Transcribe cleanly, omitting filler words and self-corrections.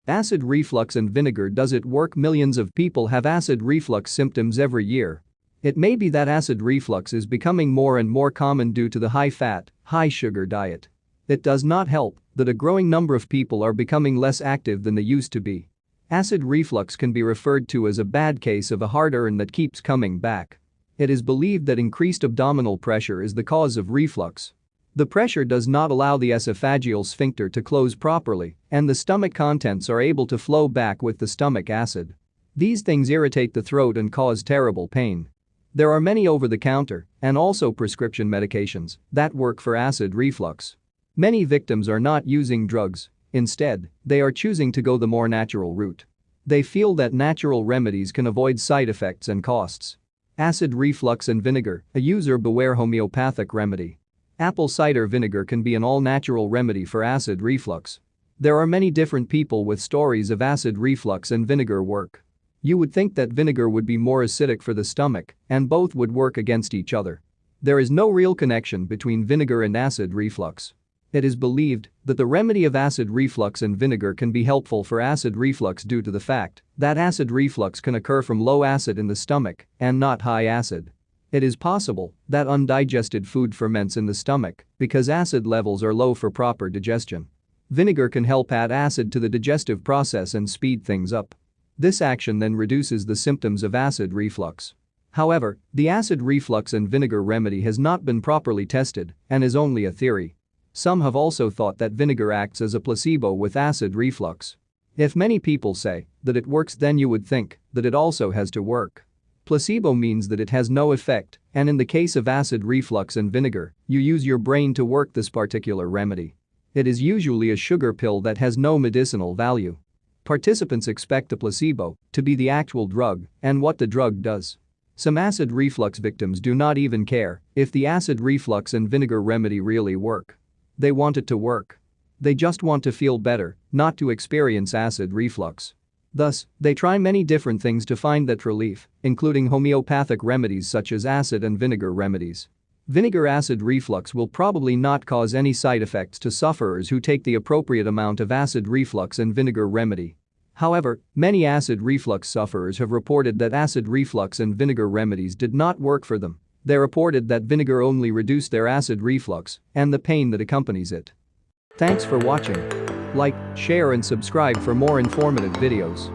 Acid reflux and vinegar. Does it work? Millions of people have acid reflux symptoms every year. It may be that acid reflux is becoming more and more common due to the high-fat, high-sugar diet. It does not help that a growing number of people are becoming less active than they used to be. Acid reflux can be referred to as a bad case of a heart-urn that keeps coming back. It is believed that increased abdominal pressure is the cause of reflux. The pressure does not allow the esophageal sphincter to close properly, and the stomach contents are able to flow back with the stomach acid. These things irritate the throat and cause terrible pain. There are many over-the-counter and also prescription medications that work for acid reflux. Many victims are not using drugs. Instead, they are choosing to go the more natural route. They feel that natural remedies can avoid side effects and costs. Acid reflux and vinegar, a user beware homeopathic remedy. Apple cider vinegar can be an all-natural remedy for acid reflux. There are many different people with stories of acid reflux and vinegar work. You would think that vinegar would be more acidic for the stomach, and both would work against each other. There is no real connection between vinegar and acid reflux. It is believed that the remedy of acid reflux and vinegar can be helpful for acid reflux due to the fact that acid reflux can occur from low acid in the stomach and not high acid. It is possible that undigested food ferments in the stomach because acid levels are low for proper digestion. Vinegar can help add acid to the digestive process and speed things up. This action then reduces the symptoms of acid reflux. However, the acid reflux and vinegar remedy has not been properly tested and is only a theory. Some have also thought that vinegar acts as a placebo with acid reflux. If many people say that it works, then you would think that it also has to work. Placebo means that it has no effect, and in the case of acid reflux and vinegar, you use your brain to work this particular remedy. It is usually a sugar pill that has no medicinal value. Participants expect the placebo to be the actual drug and what the drug does. Some acid reflux victims do not even care if the acid reflux and vinegar remedy really work. They want it to work. They just want to feel better, not to experience acid reflux. Thus, they try many different things to find that relief, including homeopathic remedies such as acid and vinegar remedies. Vinegar acid reflux will probably not cause any side effects to sufferers who take the appropriate amount of acid reflux and vinegar remedy. However, many acid reflux sufferers have reported that acid reflux and vinegar remedies did not work for them. They reported that vinegar only reduced their acid reflux and the pain that accompanies it. Thanks for watching. Like, share and subscribe for more informative videos.